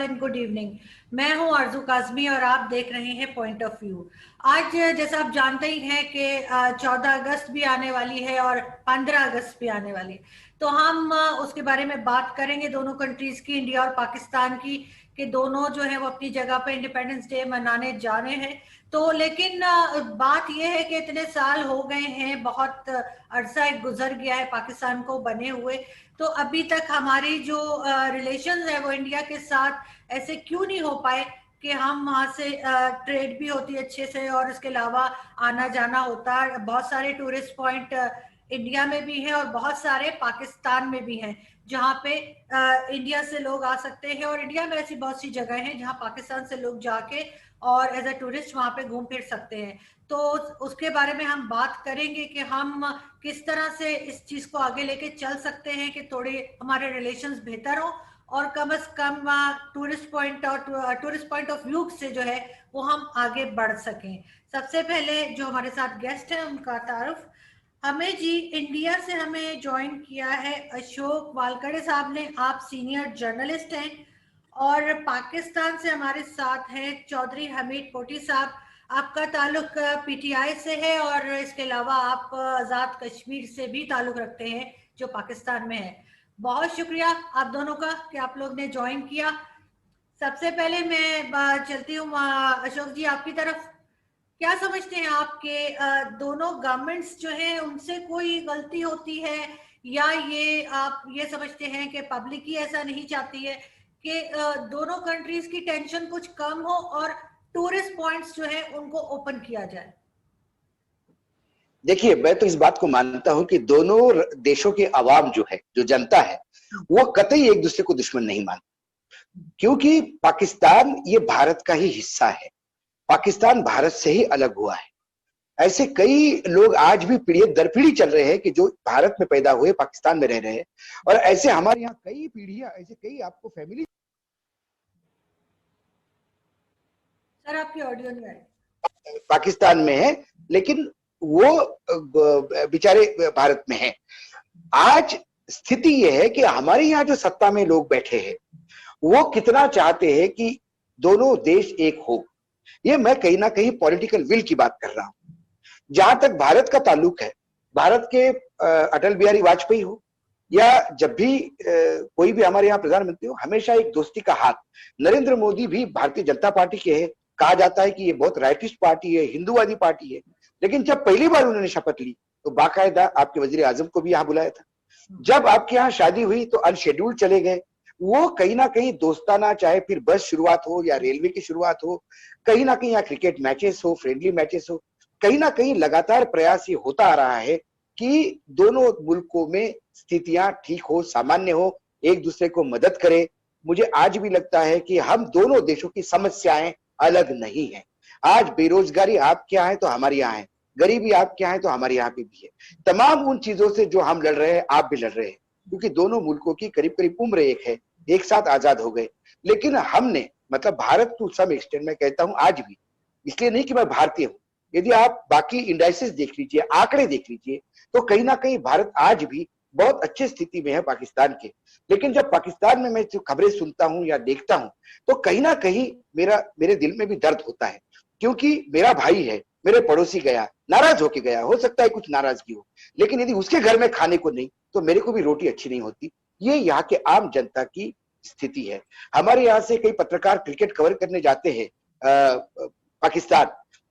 And good evening. मैं हूं आरजू काजमी और आप देख रहे हैं पॉइंट ऑफ व्यू। आज जैसा आप जानते ही हैं कि 14 अगस्त भी आने वाली है और 15 अगस्त भी आने वाली है, तो हम उसके बारे में बात करेंगे, दोनों कंट्रीज की, इंडिया और पाकिस्तान की, कि दोनों जो है वो अपनी जगह पे इंडिपेंडेंस डे मनाने जा रहे हैं। तो लेकिन बात यह है कि इतने साल हो गए हैं, बहुत अरसा गुजर गया है पाकिस्तान को बने हुए, तो अभी तक हमारी जो रिलेशंस है वो इंडिया के साथ ऐसे क्यों नहीं हो पाए कि हम वहाँ से ट्रेड भी होती अच्छे से और इसके अलावा आना जाना होता। बहुत सारे टूरिस्ट पॉइंट इंडिया में भी हैं और बहुत सारे पाकिस्तान में भी हैं जहाँ पे इंडिया से लोग आ सकते हैं, और इंडिया में ऐसी बहुत सी जगह हैं जहाँ पाकिस्तान से लोग जाके और एज अ टूरिस्ट वहाँ पे घूम फिर सकते हैं। तो उसके बारे में हम बात करेंगे कि हम किस तरह से इस चीज को आगे लेके चल सकते हैं कि थोड़े हमारे रिलेशंस बेहतर हो और कम से कम टूरिस्ट पॉइंट ऑफ व्यू से जो है वो हम आगे बढ़ सकें। सबसे पहले जो हमारे साथ गेस्ट हैं उनका तारुफ। हमें जी इंडिया से हमें ज्वाइन किया है अशोक वालकड़े साहब ने। आप सीनियर जर्नलिस्ट हैं। और पाकिस्तान से हमारे साथ हैं चौधरी हमीद पोटी साहब। आपका ताल्लुक पीटीआई से है और इसके अलावा आप आज़ाद कश्मीर से भी ताल्लुक रखते हैं जो पाकिस्तान में है। बहुत शुक्रिया आप दोनों का कि आप लोग ने ज्वाइन किया। सबसे पहले मैं चलती हूँ अशोक जी आपकी तरफ। क्या समझते हैं आप कि दोनों गवर्नमेंट्स जो हैं उनसे कोई गलती होती है, या ये आप ये समझते हैं कि पब्लिक ही ऐसा नहीं चाहती है कि दोनों कंट्रीज की टेंशन कुछ कम हो और टूरिस्ट पॉइंट्स जो है उनको ओपन किया जाए? देखिए, मैं तो इस बात को मानता हूं कि दोनों देशों के अवाम जो है, जो जनता है, वो कतई एक दूसरे को दुश्मन नहीं मानती, क्योंकि पाकिस्तान ये भारत का ही हिस्सा है। पाकिस्तान भारत से ही अलग हुआ है। ऐसे कई लोग आज भी पीढ़ी दर पीढ़ी चल रहे हैं कि जो भारत में पैदा हुए, पाकिस्तान में रह रहे हैं, और ऐसे हमारे यहाँ कई पीढ़ियां, ऐसे कई आपको फैमिली। सर आपकी ऑडियो नहीं आई। पाकिस्तान में है, लेकिन वो बेचारे भारत में हैं। आज स्थिति यह है कि हमारे यहाँ जो सत्ता में लोग बैठे हैं, वो कितना चाहते हैं कि दोनों देश एक हो। ये मैं कहीं ना कहीं पॉलिटिकल विल की बात कर रहा हूं। जहां तक भारत का ताल्लुक है, भारत के अटल बिहारी वाजपेयी हो या जब भी कोई भी हमारे यहाँ प्रधानमंत्री हो, हमेशा एक दोस्ती का हाथ। नरेंद्र मोदी भी भारतीय जनता पार्टी के हैं। कहा जाता है कि ये बहुत राइटिस्ट पार्टी है, हिंदूवादी पार्टी है, लेकिन जब पहली बार उन्होंने शपथ ली तो बाकायदा आपके वजीर आजम को भी यहाँ बुलाया था। जब आपके यहाँ शादी हुई तो अनशेड्यूल्ड चले गए। वो कहीं ना कहीं दोस्ताना, चाहे फिर बस शुरुआत हो या रेलवे की शुरुआत हो, कहीं ना कहीं यहाँ क्रिकेट मैचेस हो, फ्रेंडली मैचेस हो, कहीं ना कहीं लगातार प्रयास ये होता आ रहा है कि दोनों मुल्कों में स्थितियां ठीक हो, सामान्य हो, एक दूसरे को मदद करे। मुझे आज भी लगता है कि हम दोनों देशों की समस्याएं अलग नहीं है। आज बेरोजगारी आपके यहाँ है तो हमारे यहाँ है, गरीबी आपके यहाँ है तो हमारे यहाँ पे भी है। तमाम उन चीजों से जो हम लड़ रहे हैं, आप भी लड़ रहे हैं, क्योंकि दोनों मुल्कों की करीब करीब उम्र एक है, एक साथ आजाद हो गए। लेकिन हमने, मतलब भारत टू सम एक्सटेंट, मैं कहता हूं आज भी, इसलिए नहीं कि मैं भारतीय हूं, यदि आप बाकी इंडाइसेस देख लीजिए, आंकड़े देख लीजिए, तो कहीं ना कहीं भारत आज भी बहुत अच्छी स्थिति में है पाकिस्तान के। लेकिन जब पाकिस्तान में मैं जो खबरें सुनता हूं या देखता हूं, तो कहीं ना कहीं मेरे दिल में भी दर्द होता है, क्योंकि मेरा भाई है, मेरे पड़ोसी गया, नाराज होके गया, हो सकता है कुछ नाराजगी हो, लेकिन यदि उसके घर में खाने को नहीं तो मेरे को भी रोटी अच्छी नहीं होती। ये यहाँ के आम जनता की स्थिति है। हमारे यहाँ से कई पत्रकार क्रिकेट कवर करने जाते हैं पाकिस्तान,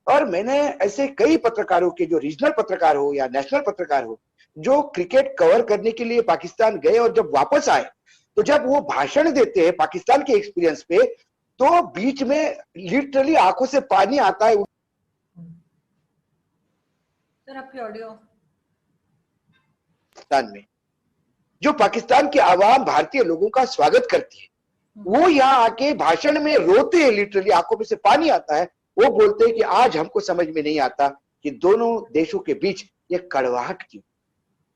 और मैंने ऐसे कई पत्रकारों के, जो रीजनल पत्रकार हो या नेशनल पत्रकार हो, जो क्रिकेट कवर करने के लिए पाकिस्तान गए और जब वापस आए तो जब वो भाषण देते हैं पाकिस्तान के एक्सपीरियंस पे, तो बीच में लिटरली आंखों से पानी आता है। सर आपकी ऑडियो। पाकिस्तान में जो पाकिस्तान के आवाम भारतीय लोगों का स्वागत करती है, वो यहाँ आके भाषण में रोते हैं, लिटरली आंखों में से पानी आता है। वो बोलते हैं कि आज हमको समझ में नहीं आता कि दोनों देशों के बीच ये कड़वाहट क्यों।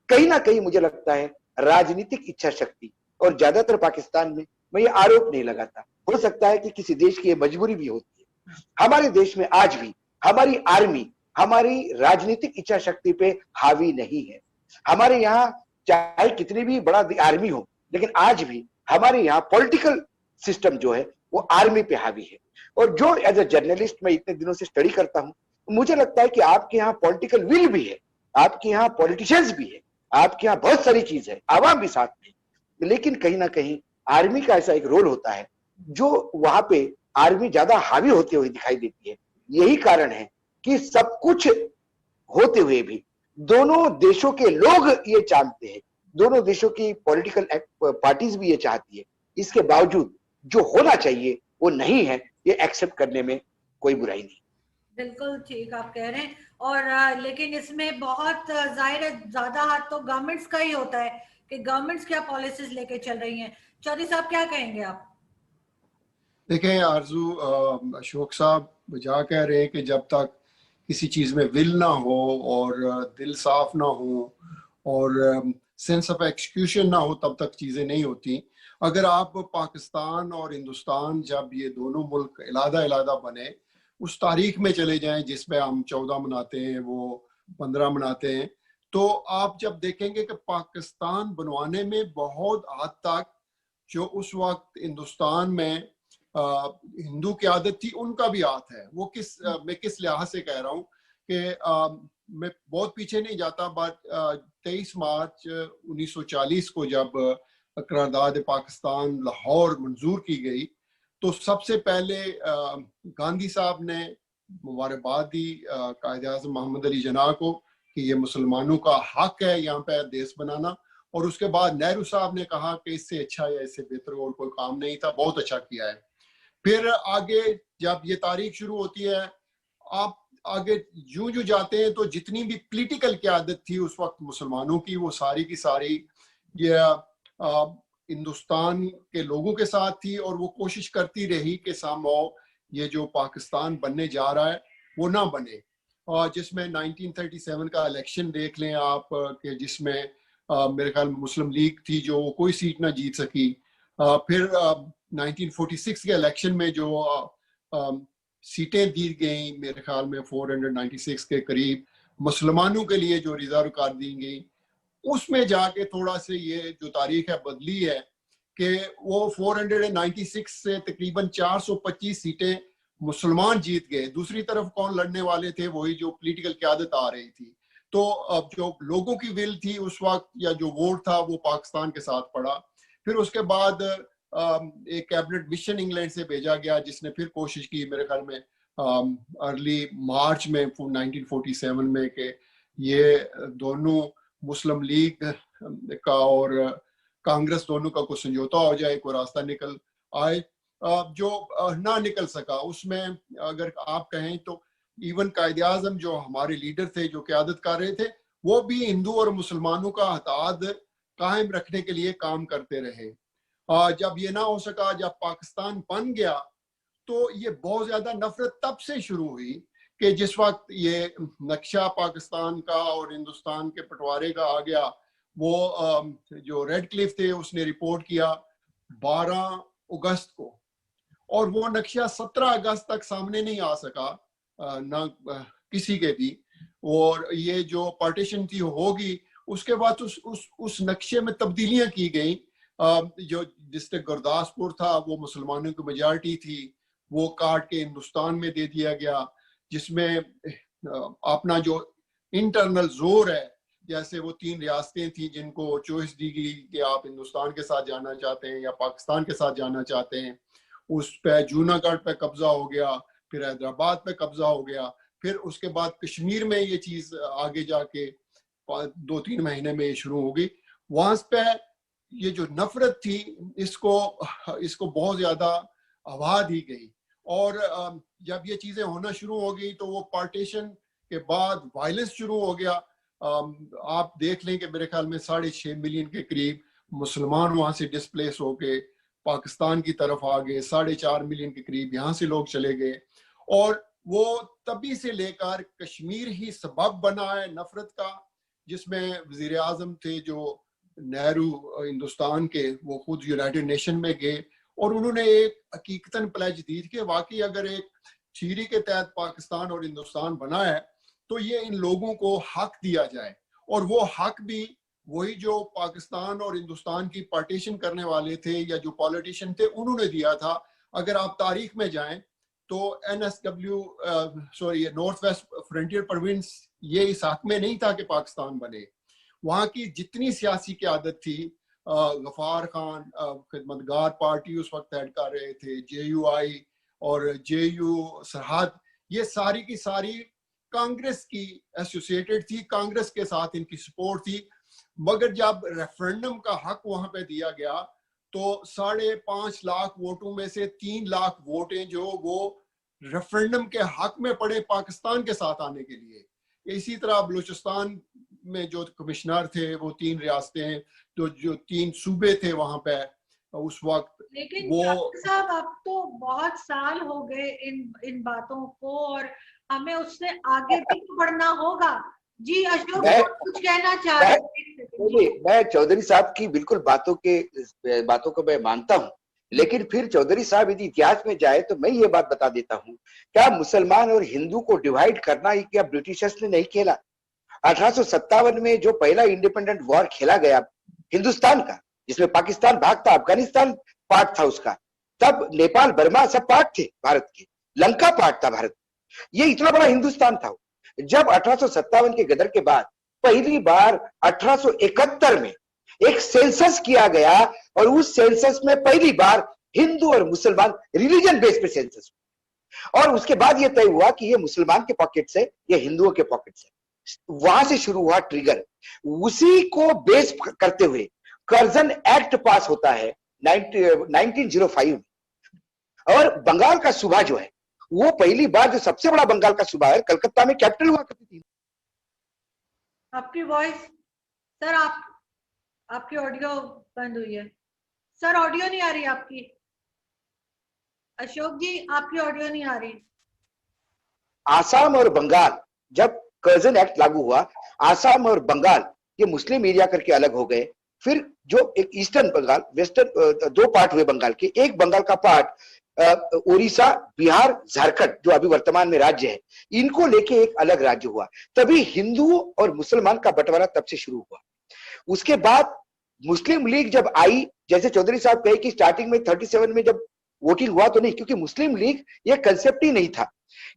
कहीं ना कहीं मुझे लगता है राजनीतिक इच्छा शक्ति, और ज्यादातर पाकिस्तान में, मैं ये आरोप नहीं लगाता, हो सकता है कि किसी देश की ये मजबूरी भी होती है। हमारे देश में आज भी हमारी आर्मी हमारी राजनीतिक इच्छा शक्ति पे हावी नहीं है। हमारे यहाँ चाहे कितनी भी बड़ा आर्मी हो, लेकिन आज भी हमारे यहाँ पॉलिटिकल सिस्टम जो है वो आर्मी पे हावी है। और जो एज अ जर्नलिस्ट मैं इतने दिनों से स्टडी करता हूं, मुझे लगता है कि आपके यहाँ पॉलिटिकल विल भी है, आपके यहाँ पॉलिटिशियंस भी है, आपके यहाँ बहुत सारी चीज है, आवाम भी साथ में, लेकिन कहीं ना कहीं आर्मी का ऐसा एक रोल होता है जो वहां पे आर्मी ज्यादा हावी होते हुए दिखाई देती है। यही कारण है कि सब कुछ होते हुए भी दोनों देशों के लोग ये जानते हैं, दोनों देशों की पॉलिटिकल पार्टीज भी ये चाहती है, इसके बावजूद जो होना चाहिए वो नहीं है, ये एक्सेप्ट करने में कोई बुराई नहीं। बिल्कुल ठीक आप कह रहे हैं। और लेकिन इसमें बहुत जाहिर है ज्यादा हाथ तो गवर्नमेंट्स का ही होता है कि गवर्नमेंट्स क्या पॉलिसीज लेके चल रही हैं। चौधरी साहब क्या कहेंगे आप? देखें आरजू, अशोक साहब बजा कह रहे हैं कि जब तक किसी चीज़ में विल ना हो और दिल साफ ना हो और सेंस ऑफ एक्सक्यूशन ना हो तब तक चीज़ें नहीं होती। अगर आप पाकिस्तान और हिंदुस्तान जब ये दोनों मुल्क इलादा इलादा बने, उस तारीख में चले जाएं जिसमें हम 14 मनाते हैं, वो 15 मनाते हैं, तो आप जब देखेंगे कि पाकिस्तान बनवाने में बहुत हद तक जो उस वक्त हिंदुस्तान में हिंदू की आदत थी उनका भी हाथ है। वो मैं किस लिहाज से कह रहा हूँ कि मैं बहुत पीछे नहीं जाता, बट 23 मार्च 1940 को जब करारदाद पाकिस्तान लाहौर मंजूर की गई, तो सबसे पहले गांधी साहब ने मुबारकबाद दी कायद आज़म मोहम्मद अली जिन्ना को कि ये मुसलमानों का हक है यहाँ पे देश बनाना। और उसके बाद नेहरू साहब ने कहा कि इससे अच्छा या इससे बेहतर और कोई काम नहीं था, बहुत अच्छा किया है। फिर आगे जब ये तारीख शुरू होती है, आप आगे यूं यूं जाते हैं तो जितनी भी पॉलिटिकल क़यादत थी उस वक्त मुसलमानों की, वो सारी की सारी ये हिंदुस्तान के लोगों के साथ थी और वो कोशिश करती रही कि सामो ये जो पाकिस्तान बनने जा रहा है वो ना बने। और जिसमें 1937 का इलेक्शन देख लें आप कि जिसमें मेरे ख्याल में मुस्लिम लीग थी जो कोई सीट ना जीत सकी। फिर 1946 के इलेक्शन में जो सीटें दी गई मेरे ख्याल में 496 के करीब मुसलमानों के लिए जो रिजर्व कर दी गई, उसमें जाके थोड़ा से ये जो तारीख है बदली है कि वो 496 से तकरीबन 425 सीटें मुसलमान जीत गए। दूसरी तरफ कौन लड़ने वाले थे? वही जो पॉलिटिकल क़यादत आ रही थी। तो अब जो लोगों की विल थी उस वक्त या जो वोट था वो पाकिस्तान के साथ पड़ा। फिर उसके बाद एक कैबिनेट मिशन इंग्लैंड से भेजा गया जिसने फिर कोशिश की मेरे ख्याल में अर्ली मार्च में 1947 में कि ये दोनों मुस्लिम लीग का और कांग्रेस दोनों का कुछ समझौता हो जाए, कोई रास्ता निकल आए। जो ना निकल सका उसमें अगर आप कहें तो इवन कायद आज़म जो हमारे लीडर थे जो क़यादत कर रहे थे वो भी हिंदू और मुसलमानों का इत्तेहाद कायम रखने के लिए काम करते रहे। जब ये ना हो सका, जब पाकिस्तान बन गया, तो ये बहुत ज्यादा नफरत तब से शुरू हुई कि जिस वक्त ये नक्शा पाकिस्तान का और हिंदुस्तान के बंटवारे का आ गया, वो जो रेड क्लिफ थे उसने रिपोर्ट किया 12 अगस्त को, और वो नक्शा 17 अगस्त तक सामने नहीं आ सका ना किसी के भी। और ये जो पार्टीशन थी होगी उसके बाद उस नक्शे में तब्दीलियां की गई। जो डिस्ट्रिक्ट गुरदासपुर था वो मुसलमानों की मेजॉरिटी थी, वो काट के हिंदुस्तान में दे दिया गया, जिसमें अपना जो इंटरनल जोर है, जैसे वो 3 रियासतें थी जिनको चॉइस दी गई कि आप हिंदुस्तान के साथ जाना चाहते हैं या पाकिस्तान के साथ जाना चाहते हैं, उस पे जूनागढ़ पे कब्जा हो गया, फिर हैदराबाद पे कब्जा हो गया, फिर उसके बाद कश्मीर में ये चीज आगे जाके 2-3 महीने में शुरू हो गई। वहां पे ये जो नफरत थी इसको बहुत ज्यादा हवा दी गई। और जब ये चीजें होना शुरू हो गई तो वो पार्टीशन के बाद वायलेंस शुरू हो गया। आप देख लें कि मेरे ख्याल में 6.5 मिलियन के करीब मुसलमान वहां से डिस्प्लेस होके पाकिस्तान की तरफ आ गए, 4.5 मिलियन के करीब यहाँ से लोग चले गए। और वो तभी से लेकर कश्मीर ही सबब बना है नफरत का, जिसमें वजीर आजम थे जो नेहरू हिंदुस्तान के, वो खुद यूनाइटेड नेशन में गए और उन्होंने एक हकीकतन प्लेज दी कि वाकई अगर एक थ्योरी के तहत पाकिस्तान और हिंदुस्तान बना है तो ये इन लोगों को हक दिया जाए। और वो हक भी वही जो पाकिस्तान और हिंदुस्तान की पार्टीशन करने वाले थे या जो पॉलिटिशियन थे उन्होंने दिया था, अगर आप तारीख में जाएं तो नॉर्थ वेस्ट फ्रंटियर प्रोविंस ये इस हक में नहीं था कि पाकिस्तान बने। वहाँ की जितनी सियासी क़यादत थी, गफार खान खिदमतगार पार्टी उस वक्त हेड कर रहे थे, JUI और JU सरहद, ये सारी की सारी कांग्रेस की एसोसिएटेड थी, कांग्रेस के साथ इनकी सपोर्ट थी। मगर जब रेफरेंडम का हक वहां पे दिया गया तो 5.5 लाख वोटों में से 3 लाख वोटें जो वो रेफरेंडम के हक में पड़े पाकिस्तान के साथ आने के लिए। इसी तरह बलूचिस्तान में जो कमिश्नर थे वो 3 रियासतें, तो जो 3 सूबे थे वहां पे उस वक्त। लेकिन वो साहब अब तो बहुत साल हो गए इन बातों को, और हमें उससे आगे भी तो बढ़ना होगा। जी अशोक कुछ कहना चाह रहे थे? मैं चौधरी साहब की बिल्कुल बातों को मैं मानता हूँ, लेकिन फिर चौधरी साहब यदि इतिहास में जाए तो मैं ये बात बता देता हूँ, क्या मुसलमान और हिंदू को डिवाइड करना ही क्या ब्रिटिशर्स ने नहीं खेला? 1857 में जो पहला इंडिपेंडेंट वॉर खेला गया हिंदुस्तान का, जिसमें पाकिस्तान भाग था, अफगानिस्तान पार्ट था उसका, तब नेपाल बर्मा सब पार्ट थे भारत के, लंका पार्ट था भारत। ये इतना बड़ा हिंदुस्तान था। जब 1857 के गदर के बाद पहली बार 1871 में एक सेंसस किया गया, और उस सेंसस में पहली बार हिंदू और मुसलमान रिलीजन बेस पे सेंसस, और उसके बाद यह तय हुआ कि ये मुसलमान के पॉकेट से, ये हिंदुओं के पॉकेट से। वहां से शुरू हुआ ट्रिगर। उसी को बेस करते हुए कर्जन एक्ट पास होता है 1905 में, और बंगाल का सूबा जो है वो पहली बार, जो सबसे बड़ा बंगाल का सूबा है, कलकत्ता में कैपिटल हुआ करती थी। आपकी वॉइस सर, आपकी ऑडियो बंद हुई है सर, ऑडियो नहीं आ रही आपकी। अशोक जी आपकी ऑडियो नहीं आ रही। आसाम और बंगाल, जब कर्जन एक्ट लागू हुआ, आसाम और बंगाल ये मुस्लिम एरिया करके अलग हो गए। फिर जो एक ईस्टर्न बंगाल, वेस्टर्न, 2 पार्ट हुए बंगाल के। एक बंगाल का पार्ट उड़ीसा, बिहार, झारखंड जो अभी वर्तमान में राज्य है, इनको लेके एक अलग राज्य हुआ। तभी हिंदू और मुसलमान का बंटवारा तब से शुरू हुआ। उसके बाद मुस्लिम लीग जब आई, जैसे चौधरी साहब कहे कि स्टार्टिंग में 37 में जब वोटिंग हुआ तो नहीं, क्योंकि मुस्लिम लीग ये कंसेप्ट ही नहीं था।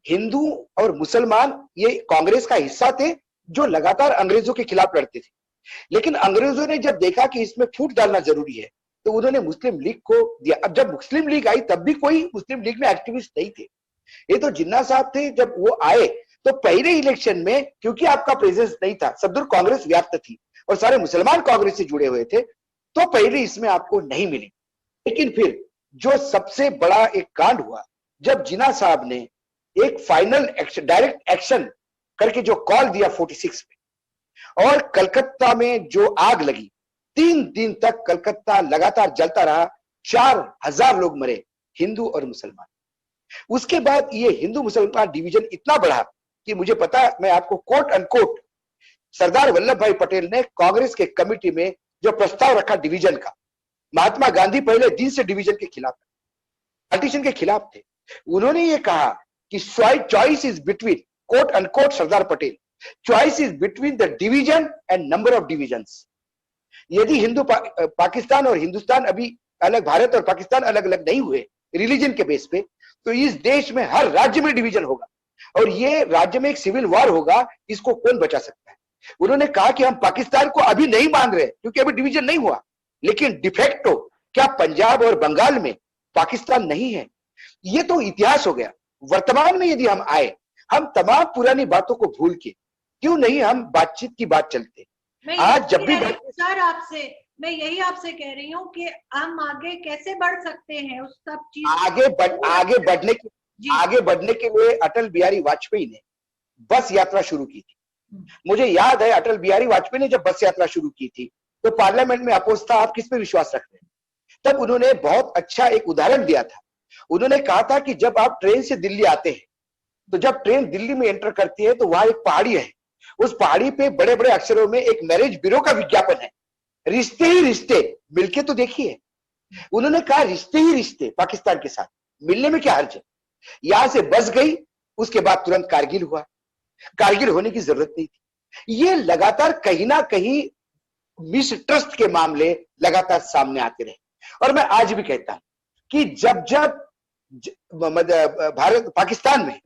हिंदू और मुसलमान ये कांग्रेस का हिस्सा थे जो लगातार अंग्रेजों के खिलाफ लड़ते थे। लेकिन अंग्रेजों ने जब देखा कि इसमें फूट डालना जरूरी है तो उन्होंने मुस्लिम लीग को दिया। अब जब मुस्लिम लीग आई तब भी कोई मुस्लिम लीग में एक्टिविस्ट नहीं थे, ये तो जिन्ना साहब थे। जब वो आए तो पहले इलेक्शन में, क्योंकि आपका प्रेजेंस नहीं था, सब दूर कांग्रेस व्याप्त थी और सारे मुसलमान कांग्रेस से जुड़े हुए थे, तो पहले इसमें आपको नहीं मिली। लेकिन फिर जो सबसे बड़ा एक कांड हुआ, जब जिन्ना साहब ने एक फाइनल एक्शन, डायरेक्ट एक्शन करके जो कॉल दिया 46 में, और कलकत्ता में जो आग लगी, 3 दिन तक कलकत्ता लगातार जलता रहा, 4000 लोग मरे, हिंदू और मुसलमान। उसके बाद ये हिंदू मुसलमान डिवीजन इतना बढ़ा कि मुझे पता है, मैं आपको कोट अनकोट, सरदार वल्लभ भाई पटेल ने कांग्रेस के कमिटी में जो प्रस्ताव रखा डिवीजन का, महात्मा गांधी पहले दिन से डिवीजन के खिलाफ, पार्टीशन के खिलाफ थे। उन्होंने ये कहा कि choice is between, quote unquote Sardar Patel, choice is between the division and number of divisions. यदि हिंदू पाकिस्तान और हिंदुस्तान अभी अलग, भारत और पाकिस्तान अलग अलग नहीं हुए रिलीजन के बेस पे, तो इस देश में हर राज्य में डिवीजन होगा और ये राज्य में एक सिविल वॉर होगा। इसको कौन बचा सकता है? उन्होंने कहा कि हम पाकिस्तान को अभी नहीं मान रहे क्योंकि अभी डिवीजन नहीं हुआ, लेकिन डिफेक्टो क्या पंजाब और बंगाल में पाकिस्तान नहीं है? ये तो इतिहास हो गया। वर्तमान में यदि हम आए, हम तमाम पुरानी बातों को भूल के, क्यों नहीं हम बातचीत की बात चलते। आज जब भी सर मैं यही आपसे कह रही हूँ कि हम आगे कैसे बढ़ सकते हैं उस सब चीज, आगे बढ़ने के लिए अटल बिहारी वाजपेयी ने बस यात्रा शुरू की थी। मुझे याद है अटल बिहारी वाजपेयी ने जब बस यात्रा शुरू की थी तो पार्लियामेंट में अपोज था, आप किस पे विश्वास रखते हैं? तब उन्होंने बहुत अच्छा एक उदाहरण दिया था। उन्होंने कहा था कि जब आप ट्रेन से दिल्ली आते हैं, तो जब ट्रेन दिल्ली में एंटर करती है तो वहां एक पहाड़ी है, उस पहाड़ी पे बड़े बड़े अक्षरों में एक मैरिज ब्यूरो का विज्ञापन है, रिश्ते ही रिश्ते, मिलके तो देखिए। उन्होंने कहा रिश्ते ही रिश्ते पाकिस्तान के साथ, मिलने में क्या हर्ज है? यहां से बस गई, उसके बाद तुरंत कारगिल हुआ। कारगिल होने की जरूरत नहीं थी। ये लगातार कहीं ना कहीं मिसट्रस्ट के मामले लगातार सामने आते रहे। और मैं आज भी कहता हूं कि जब जब भारत पाकिस्तान में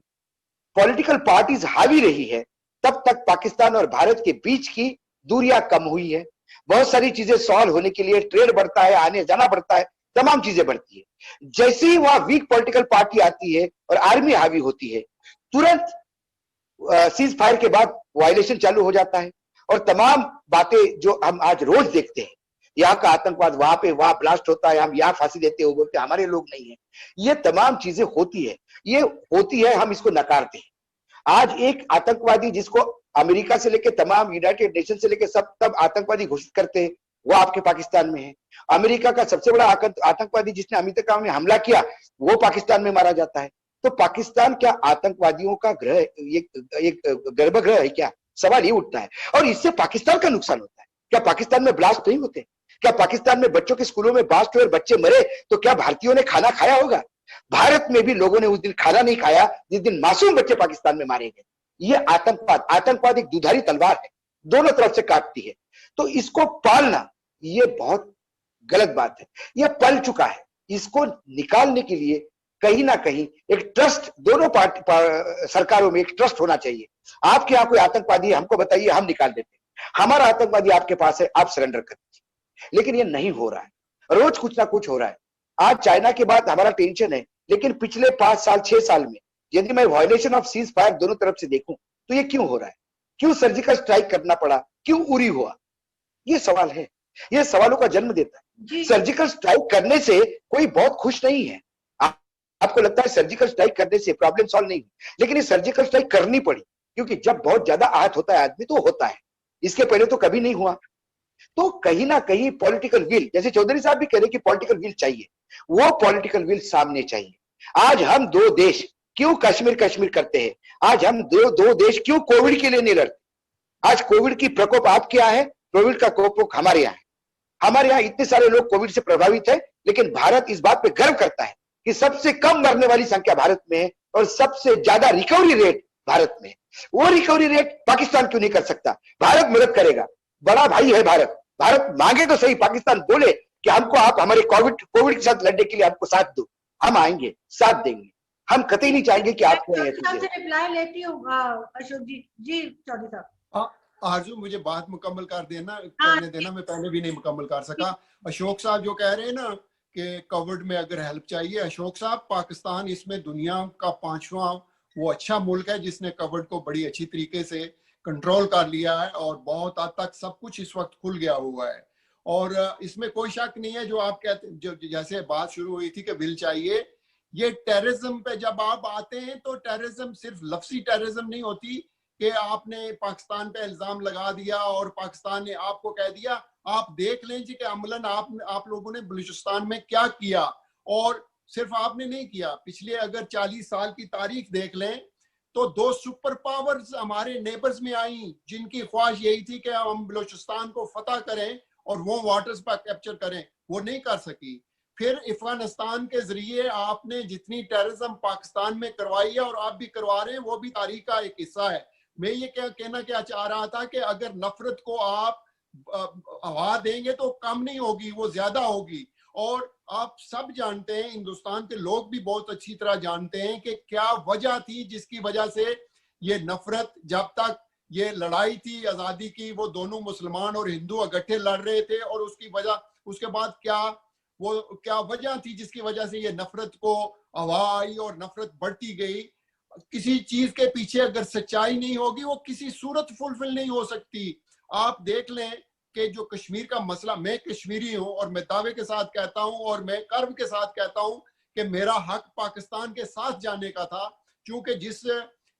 पॉलिटिकल पार्टीज हावी रही है, तब तक पाकिस्तान और भारत के बीच की दूरियां कम हुई है। बहुत सारी चीजें सॉल्व होने के लिए ट्रेड बढ़ता है, आने जाना बढ़ता है, तमाम चीजें बढ़ती है। जैसे ही वहां वीक पॉलिटिकल पार्टी आती है और आर्मी हावी होती है, तुरंत सीज फायर के बाद वायलेशन चालू हो जाता है। और तमाम बातें जो हम आज रोज देखते हैं, यहाँ का आतंकवाद, वहां ब्लास्ट होता है, हम यहाँ फांसी देते हो, बोलते हमारे लोग नहीं है, ये तमाम चीजें होती है, ये होती है, हम इसको नकारते हैं। आज एक आतंकवादी जिसको अमेरिका से लेकर तमाम यूनाइटेड नेशन से लेकर सब तब आतंकवादी घोषित करते हैं, वो आपके पाकिस्तान में है। अमेरिका का सबसे बड़ा आतंकवादी जिसने अमेरिका में हमला किया, वो पाकिस्तान में मारा जाता है। तो पाकिस्तान क्या आतंकवादियों का ग्रह, एक गर्भगृह है क्या? सवाल ये उठता है। और इससे पाकिस्तान का नुकसान होता है। क्या पाकिस्तान में ब्लास्ट नहीं होते? क्या पाकिस्तान में बच्चों के स्कूलों में ब्लास्ट हुए और बच्चे मरे तो क्या भारतीयों ने खाना खाया होगा? भारत में भी लोगों ने उस दिन खाना नहीं खाया जिस दिन मासूम बच्चे पाकिस्तान में मारे गए। ये आतंकवाद एक दुधारी तलवार है, दोनों तरफ से काटती है। तो इसको पालना ये बहुत गलत बात है। ये पल चुका है। इसको निकालने के लिए कहीं ना कहीं एक ट्रस्ट, दोनों सरकारों में एक ट्रस्ट होना चाहिए। आपके यहाँ कोई आतंकवादी है, हमको बताइए, हम निकाल देते हैं। हमारा आतंकवादी आपके पास है, आप सरेंडर कर दीजिए। लेकिन ये नहीं हो रहा है। रोज कुछ ना कुछ हो रहा है। आज चाइना के बाद हमारा टेंशन है, लेकिन पिछले 5 साल 6 साल में यदि मैं वायलेशन ऑफ सीज फायर दोनों तरफ से देखूं तो ये क्यों हो रहा है? क्यों सर्जिकल स्ट्राइक करना पड़ा? क्यों उरी हुआ? ये सवाल है। ये सवालों का जन्म देता है। सर्जिकल स्ट्राइक करने से कोई बहुत खुश नहीं है। आपको लगता है सर्जिकल स्ट्राइक करने से प्रॉब्लम सॉल्व नहीं, लेकिन ये सर्जिकल स्ट्राइक करनी पड़ी, क्योंकि जब बहुत ज्यादा आहत होता है आदमी तो होता है। इसके पहले तो कभी नहीं हुआ। तो कहीं ना कहीं पॉलिटिकल विल, जैसे चौधरी साहब भी कह रहे कि पॉलिटिकल विल चाहिए, वो पॉलिटिकल विल सामने चाहिए। आज हम दो देश क्यों कश्मीर करते हैं? आज हम दो देश क्यों कोविड के लिए नहीं लड़ते? आज कोविड की प्रकोप आपके यहाँ है, कोविड का प्रकोप हमारे यहाँ है। हमारे यहाँ इतने सारे लोग कोविड से प्रभावित है, लेकिन भारत इस बात पे गर्व करता है कि सबसे कम मरने वाली संख्या भारत में है और सबसे ज्यादा रिकवरी रेट भारत में है। वो रिकवरी रेट पाकिस्तान क्यों नहीं कर सकता? भारत मदद करेगा, बड़ा भाई है भारत। भारत मांगे तो सही, पाकिस्तान बोले कि हमको आप हमारे कोविड के साथ लड़ने के लिए हमको साथ दो, हम आएंगे, साथ देंगे। हम कतई नहीं चाहेंगे कि आपको रिप्लाई लेती हूँ अशोक जी। जी चौधरी साहब। आरजू मुझे बात मुकम्मल करने देना, मैं पहले भी नहीं मुकम्मल कर सका। अशोक साहब जो कह रहे हैं ना कि कोविड में अगर हेल्प चाहिए, अशोक साहब, पाकिस्तान इसमें दुनिया का 5वां वो अच्छा मुल्क है जिसने कोविड को बड़ी अच्छी तरीके से कंट्रोल कर लिया है और बहुत हद तक सब कुछ इस वक्त खुल गया हुआ है। और इसमें कोई शक नहीं है जो आप कहते, जो जैसे बात शुरू हुई थी कि विल चाहिए। ये टेररिज्म पे जब आप आते हैं तो टेररिज्म सिर्फ लफ्जी टेररिज्म नहीं होती कि आपने पाकिस्तान पे इल्जाम लगा दिया और पाकिस्तान ने आपको कह दिया। आप देख लें जी कि अमलन आप लोगों ने बलूचिस्तान में क्या किया, और सिर्फ आपने नहीं किया, पिछले अगर 40 साल की तारीख देख लें तो 2 सुपर पावर्स हमारे नेबर्स में आई जिनकी ख्वाहिश यही थी कि हम बलूचिस्तान को फतह करें और वो वाटर्स पर कैप्चर करें, वो नहीं कर सकी। फिर अफगानिस्तान के जरिए आपने जितनी टेररिज्म पाकिस्तान में करवाई है और आप भी करवा रहे हैं, वो भी तारीख का एक हिस्सा है। मैं ये कहना क्या चाह रहा था कि अगर नफरत को आप हवा देंगे तो कम नहीं होगी, वो ज्यादा होगी। और आप सब जानते हैं, हिंदुस्तान के लोग भी बहुत अच्छी तरह जानते हैं कि क्या वजह थी जिसकी वजह से ये नफरत, जब तक ये लड़ाई थी आजादी की, वो दोनों मुसलमान और हिंदू इकट्ठे लड़ रहे थे, और उसके बाद क्या वजह थी जिसकी वजह से ये नफरत को हवा आई और नफरत बढ़ती गई। किसी चीज के पीछे अगर सच्चाई नहीं होगी वो किसी सूरत फुलफिल नहीं हो सकती। आप देख लें कि जो कश्मीर का मसला, मैं कश्मीरी हूं और मैं दावे के साथ कहता हूं और मैं गर्व के साथ कहता हूं कि मेरा हक पाकिस्तान के साथ जाने का था, क्योंकि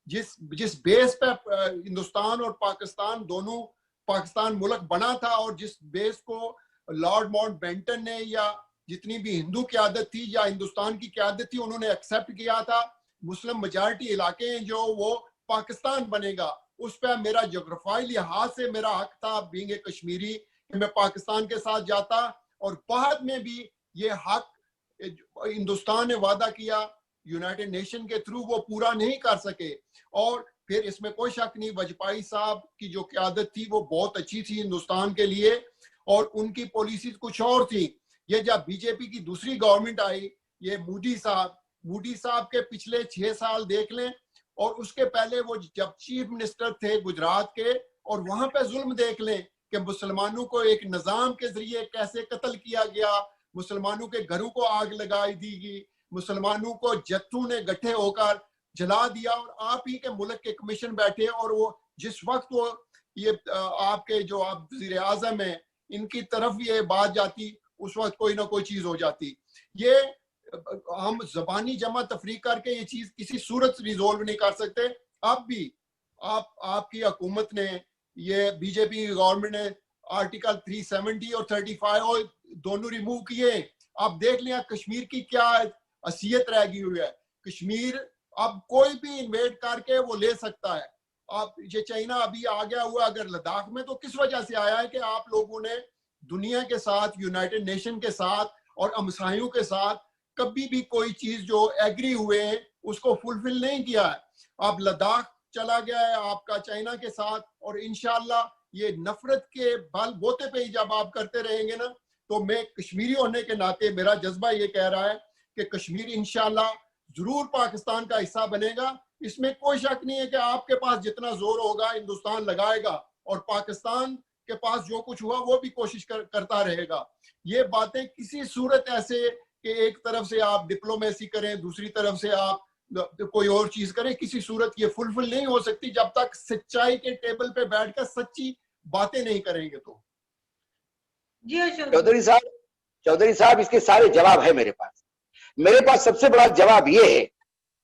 जिस बेस पे हिंदुस्तान और पाकिस्तान दोनों, पाकिस्तान मुल्क बना था और जिस बेस को लॉर्ड माउंटबेटन ने या जितनी भी हिंदू क़यादत थी या हिंदुस्तान की क़यादत थी उन्होंने एक्सेप्ट किया था, मुस्लिम मेजॉरिटी इलाके हैं जो वो पाकिस्तान बनेगा, उस पर मेरा जोग्राफियाई लिहाज से मेरा हक था बीइंग ए कश्मीरी कि मैं पाकिस्तान के साथ जाता। और बाद में भी ये हक हिंदुस्तान ने वादा किया यूनाइटेड नेशन के थ्रू, वो पूरा नहीं कर सके। और फिर इसमें कोई शक नहीं, वाजपेयी साहब की जो क़यादत थी वो बहुत अच्छी थी हिंदुस्तान के लिए और उनकी पॉलिसी कुछ और थी। ये जब बीजेपी की दूसरी गवर्नमेंट आई, ये मोदी साहब, बूटी साहब के पिछले 6 साल देख लें, और उसके पहले वो जब चीफ मिनिस्टर थे गुजरात के, और वहां पे जुल्म देख लें कि मुसलमानों को एक निजाम के जरिए कैसे कत्ल किया गया, मुसलमानों के घरों को आग लगाई दी गई, मुसलमानों को जत्थों ने गट्ठे होकर जला दिया, और आप ही के मुल्क के कमीशन बैठे, और वो जिस वक्त वो ये आपके जो आप वज़ीर आज़म है इनकी तरफ ये बात जाती, उस वक्त कोई ना कोई चीज हो जाती। ये हम जबानी जमा तफरीक करके ये चीज किसी सूरत रिजोल्व नहीं कर सकते। अब भी आपकी हुकूमत ने, ये बीजेपी गवर्नमेंट ने आर्टिकल 370 और 35 और दोनों रिमूव किए। आप देख लिया कश्मीर की क्या हैसियत रह गई हुई है। कश्मीर अब कोई भी इन्वेड करके वो ले सकता है। आप ये चाइना अभी आ गया हुआ अगर लद्दाख में, तो किस वजह से आया है कि आप लोगों ने दुनिया के साथ, यूनाइटेड नेशन के साथ और हमसायों के साथ कभी भी कोई चीज जो एग्री हुए उसको फुलफिल नहीं किया है। अब लद्दाख चला गया है आपका चाइना के साथ, और इंशाल्लाह ये नफरत के बल बोते पे ही जब आप करते रहेंगे ना, तो मैं कश्मीरी होने के नाते मेरा जज्बा ये कह रहा है कि कश्मीर इंशाल्लाह जरूर पाकिस्तान का हिस्सा बनेगा। इसमें कोई शक नहीं है कि आपके पास जितना जोर होगा हिंदुस्तान लगाएगा, और पाकिस्तान के पास जो कुछ हुआ वो भी कोशिश करता रहेगा। ये बातें किसी सूरत ऐसे कि एक तरफ से आप डिप्लोमेसी करें, दूसरी तरफ से आप कोई और चीज करें, किसी सूरत ये फुलफिल नहीं हो सकती जब तक सच्चाई के टेबल पे बैठकर सच्ची बातें नहीं करेंगे। तो जी चौधरी साहब इसके सारे जवाब है मेरे पास। मेरे पास सबसे बड़ा जवाब ये है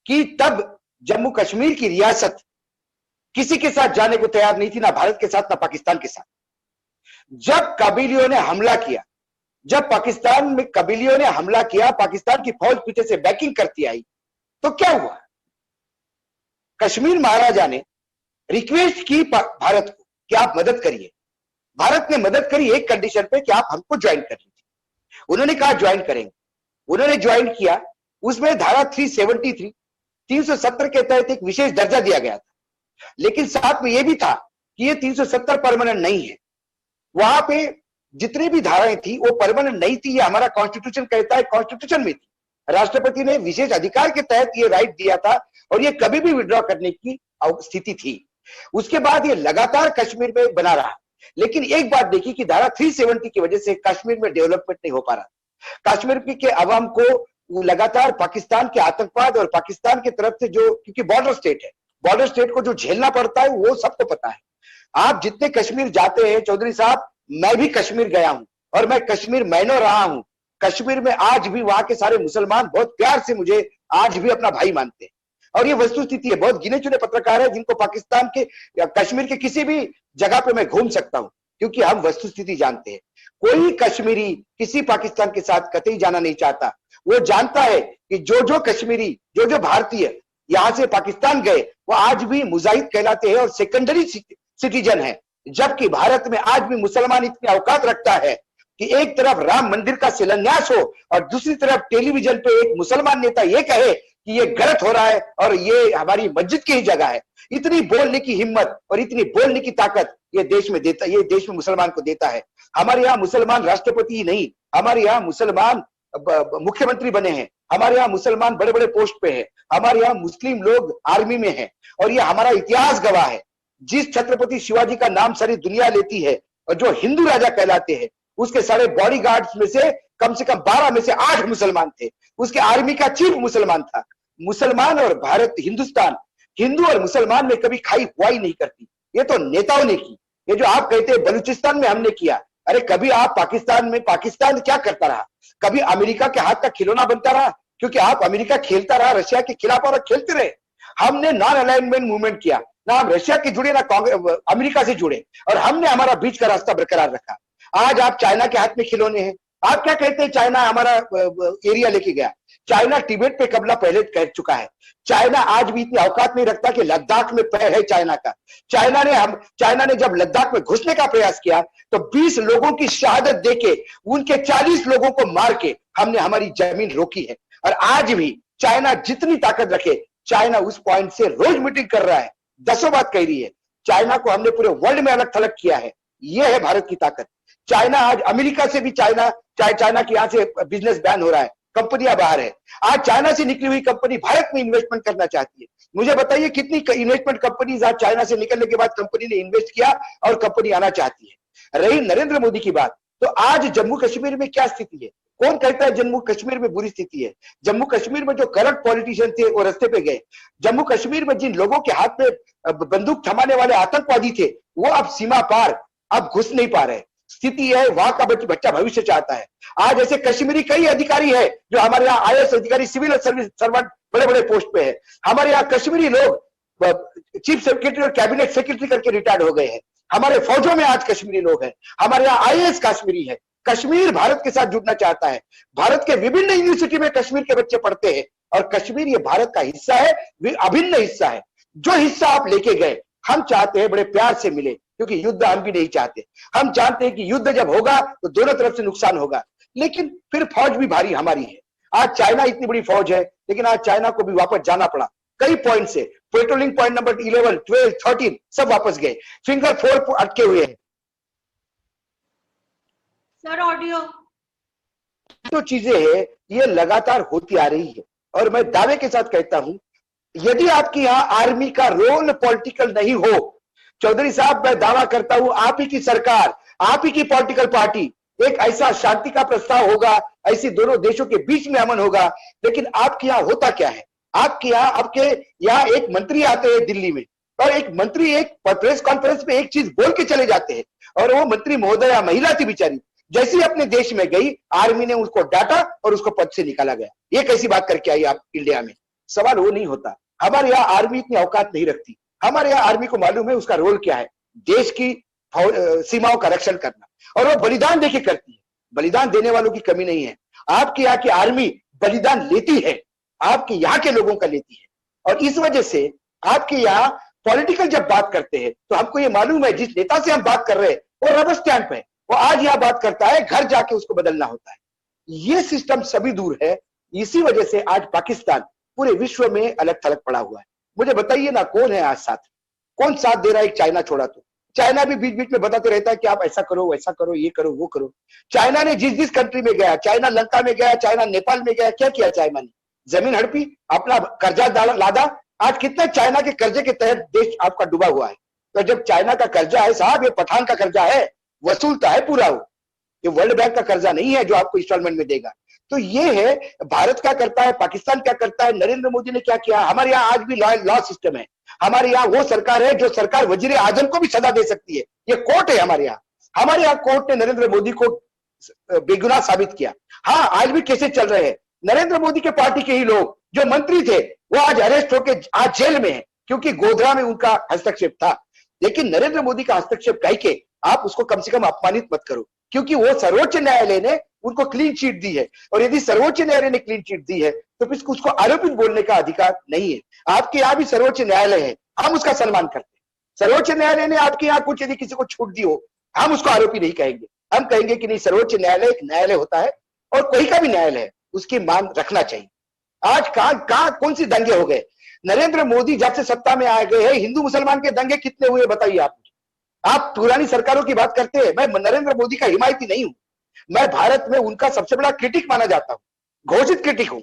कि तब जम्मू कश्मीर की रियासत किसी के साथ जाने को तैयार नहीं थी, ना भारत के साथ ना पाकिस्तान के साथ। जब कबीलियों ने हमला किया, जब पाकिस्तान में कबीलियों ने हमला किया, पाकिस्तान की फौज पीछे से बैकिंग करती आई, तो क्या हुआ? कश्मीर महाराजा ने रिक्वेस्ट की भारत को कि आप मदद करिए। भारत ने मदद करी एक कंडीशन पे कि आप हमको ज्वाइन कर लीजिए। उन्होंने कहा ज्वाइन करेंगे। उन्होंने ज्वाइन किया। उसमें धारा 373 370 के तहत एक विशेष दर्जा दिया गया था, लेकिन साथ में यह भी था कि ये 370 परमानेंट नहीं है। वहां पे जितनी भी धाराएं थी वो परमानेंट नहीं थी, ये हमारा कॉन्स्टिट्यूशन कहता है, कॉन्स्टिट्यूशन में थी। राष्ट्रपति ने विशेष अधिकार के तहत ये राइट दिया था और ये कभी भी विड्रॉ करने की स्थिति थी। उसके बाद ये लगातार कश्मीर में बना रहा। लेकिन एक बात देखी कि धारा 370 की वजह से कश्मीर में डेवलपमेंट नहीं हो पा रहा। कश्मीर के अवाम को लगातार पाकिस्तान के आतंकवाद और पाकिस्तान की तरफ से जो, क्योंकि बॉर्डर स्टेट है, बॉर्डर स्टेट को जो झेलना पड़ता है वो सबको पता है। आप जितने कश्मीर जाते हैं चौधरी साहब, मैं भी कश्मीर गया हूं और मैं कश्मीर महीनों रहा हूं। कश्मीर में आज भी वहां के सारे मुसलमान बहुत प्यार से मुझे आज भी अपना भाई मानते हैं, और ये वस्तुस्थिति है। बहुत गिने चुने पत्रकार है जिनको पाकिस्तान के या कश्मीर के किसी भी जगह पे मैं घूम सकता हूं, क्योंकि हम वस्तुस्थिति जानते हैं। कोई कश्मीरी किसी पाकिस्तान के साथ कतई जाना नहीं चाहता। वो जानता है कि जो कश्मीरी, जो भारतीय यहां से पाकिस्तान गए, वो आज भी मुजाहिद कहलाते हैं और सेकेंडरी सिटीजन है। जबकि भारत में आज भी मुसलमान इतनी औकात रखता है कि एक तरफ राम मंदिर का शिलान्यास हो और दूसरी तरफ टेलीविजन पे एक मुसलमान नेता ये कहे कि ये गलत हो रहा है और ये हमारी मस्जिद की ही जगह है। इतनी बोलने की हिम्मत और इतनी बोलने की ताकत ये देश में देता, ये देश में मुसलमान को देता है। हमारे यहाँ मुसलमान राष्ट्रपति ही नहीं, हमारे यहाँ मुसलमान मुख्यमंत्री बने हैं, हमारे यहाँ मुसलमान बड़े बड़े पोस्ट पे है, हमारे यहाँ मुस्लिम लोग आर्मी में है, और ये हमारा इतिहास गवाह है। जिस छत्रपति शिवाजी का नाम सारी दुनिया लेती है और जो हिंदू राजा कहलाते हैं, उसके सारे बॉडीगार्ड्स में से कम 12 में से 8 मुसलमान थे। उसके आर्मी का चीफ मुसलमान था। मुसलमान और भारत, हिंदुस्तान, हिंदू और मुसलमान में कभी खाई हुआ ही नहीं करती। ये तो नेताओं ने की। ये जो आप कहते हैं बलूचिस्तान में हमने किया, अरे कभी आप पाकिस्तान में, पाकिस्तान क्या करता रहा? कभी अमेरिका के हाथ का खिलौना बनता रहा? क्योंकि आप अमेरिका खेलता रहा रशिया के खिलाफ और खेलते रहे। हमने नॉन अलाइनमेंट मूवमेंट किया, ना हम रशिया के जुड़े ना अमेरिका से जुड़े, और हमने हमारा बीच का रास्ता बरकरार रखा। आज आप चाइना के हाथ में खिलौने हैं। आप क्या कहते हैं चाइना हमारा एरिया लेके गया? चाइना तिब्बत पे कब्जा पहले कर चुका है। चाइना आज भी इतनी औकात नहीं रखता कि लद्दाख में पैर है चाइना का। चाइना ने जब लद्दाख में घुसने का प्रयास किया तो 20 लोगों की शहादत देके उनके 40 लोगों को मार के हमने हमारी जमीन रोकी है। और आज भी चाइना जितनी ताकत रखे, चाइना उस पॉइंट से रोज मीटिंग कर रहा है, 10 बात कह रही है। चाइना को हमने पूरे वर्ल्ड में अलग थलग किया है। यह है भारत की ताकत। चाइना आज अमेरिका से भी चाइना के यहां से बिजनेस बैन हो रहा है। कंपनियां बाहर है। आज चाइना से निकली हुई कंपनी भारत में इन्वेस्टमेंट करना चाहती है। मुझे बताइए कितनी इन्वेस्टमेंट कंपनीज आज चाइना से निकलने के बाद कंपनी ने इन्वेस्ट किया और कंपनी आना चाहती है। रही नरेंद्र मोदी की बात, तो आज जम्मू कश्मीर में क्या स्थिति है? कौन कहता है जम्मू कश्मीर में बुरी स्थिति है? जम्मू कश्मीर में जो करंट पॉलिटिशियन थे वो रास्ते पे गए। जम्मू कश्मीर में जिन लोगों के हाथ में बंदूक थमाने वाले आतंकवादी थे वो अब सीमा पार अब घुस नहीं पा रहे। स्थिति है वहां का बच्चा भविष्य चाहता है। आज ऐसे कश्मीरी कई अधिकारी है जो हमारे यहाँ आईएएस अधिकारी, सिविल सर्विस सर्वेंट बड़े बड़े पोस्ट पे है। हमारे यहाँ कश्मीरी लोग चीफ सेक्रेटरी और कैबिनेट सेक्रेटरी करके रिटायर्ड हो गए हैं। हमारे फौजों में आज कश्मीरी लोग हैं। हमारे यहाँ आईएएस कश्मीरी है। कश्मीर भारत के साथ जुड़ना चाहता है। भारत के विभिन्न यूनिवर्सिटी में कश्मीर के बच्चे पढ़ते हैं और कश्मीर ये भारत का हिस्सा है, अभिन्न हिस्सा है। जो हिस्सा आप लेके गए, हम चाहते हैं बड़े प्यार से मिले, क्योंकि युद्ध हम भी नहीं चाहते। हम जानते हैं कि युद्ध जब होगा तो दोनों तरफ से नुकसान होगा, लेकिन फिर फौज भी भारी हमारी है। आज चाइना इतनी बड़ी फौज है, लेकिन आज चाइना को भी वापस जाना पड़ा कई पॉइंट से। पेट्रोलिंग पॉइंट नंबर 11, 12, 13 सब वापस गए। फिंगर 4 अटके हुए हैं। सर ऑडियो जो चीजें हैं ये लगातार होती आ रही है और मैं दावे के साथ कहता हूं, यदि आपके यहां आर्मी का रोल पॉलिटिकल नहीं हो, चौधरी साहब मैं दावा करता हूं आप ही की सरकार, आप ही की पॉलिटिकल पार्टी एक ऐसा शांति का प्रस्ताव होगा, ऐसी दोनों देशों के बीच में अमन होगा। लेकिन आपके यहां होता क्या है? आपके यहाँ एक मंत्री आते हैं दिल्ली में और एक मंत्री एक प्रेस कॉन्फ्रेंस में एक चीज बोल के चले जाते हैं और वो मंत्री महोदया महिला थी बेचारी, जैसे ही अपने देश में गई आर्मी ने उसको डांटा और उसको पद से निकाला गया। ये कैसी बात करके आई आप इंडिया में? सवाल वो नहीं होता। हमारे यहाँ आर्मी इतनी औकात नहीं रखती। हमारे यहाँ आर्मी को मालूम है उसका रोल क्या है, देश की सीमाओं का रक्षण करना, और वो बलिदान देके करती है। बलिदान देने वालों की कमी नहीं है। आपके यहाँ की आर्मी बलिदान लेती है, आपके यहाँ के लोगों का लेती है। और इस वजह से आपके यहाँ पॉलिटिकल जब बात करते हैं तो हमको ये मालूम है जिस नेता से हम बात कर रहे हैं वो रबर स्टैंप है, वो आज यह बात करता है, घर जाके उसको बदलना होता है। ये सिस्टम सभी दूर है। इसी वजह से आज पाकिस्तान पूरे विश्व में अलग थलग पड़ा हुआ है। मुझे बताइए ना कौन है आज साथ, कौन साथ दे रहा है? चाइना छोड़ा तो चाइना भी बीच बीच में बताते रहता है कि आप ऐसा करो वैसा करो, ये करो वो करो। चाइना ने जिस जिस कंट्री में गया, चाइना लंका में गया, चाइना नेपाल में गया, क्या किया चाइना ने? जमीन हड़पी, अपना कर्जा लादा। आज कितना चाइना के कर्जे के तहत देश आपका डूबा हुआ है। तो जब चाइना का कर्जा है साहब, ये पठान का कर्जा है, वसूलता है पूरा वो, ये वर्ल्ड बैंक का कर्जा नहीं है जो आपको इंस्टॉलमेंट में देगा। तो ये है भारत क्या करता है, पाकिस्तान क्या करता है, नरेंद्र मोदी ने क्या किया। हमारे यहाँ आज भी लॉ सिस्टम है। हमारे यहाँ वो सरकार है जो सरकार वजीर आजम को भी सजा दे सकती है। ये कोर्ट है हमारे यहाँ। हमारे यहाँ कोर्ट ने नरेंद्र मोदी को बेगुनाह साबित किया। हाँ, आज भी केसेस चल रहे हैं। नरेंद्र मोदी के पार्टी के ही लोग जो मंत्री थे वो आज अरेस्ट होकर आज जेल में है, क्योंकि गोधरा में उनका हस्तक्षेप था। लेकिन नरेंद्र मोदी का हस्तक्षेप कह के आप उसको कम से कम अपमानित मत करो, क्योंकि वो सर्वोच्च न्यायालय ने उनको क्लीन चिट दी है। और यदि सर्वोच्च न्यायालय ने क्लीन चिट दी है तो फिर उसको आरोपित बोलने का अधिकार नहीं है। आपके यहाँ भी सर्वोच्च न्यायालय है, हम उसका सम्मान करते हैं। सर्वोच्च न्यायालय ने आपके यहाँ कुछ यदि किसी को छूट दी हो, हम उसको आरोपी नहीं कहेंगे। हम कहेंगे कि नहीं, सर्वोच्च न्यायालय एक न्यायालय होता है और कोई का भी न्यायालय है, उसकी मान रखना चाहिए। आज कहां कौन सी दंगे हो गए? नरेंद्र मोदी जब से सत्ता में आ गए हैं, हिंदू मुसलमान के दंगे कितने हुए बताइए आप। आप पुरानी सरकारों की बात करते हैं। मैं नरेंद्र मोदी का हिमायती नहीं हूं, मैं भारत में उनका सबसे बड़ा क्रिटिक माना जाता हूं, घोषित क्रिटिक हूं।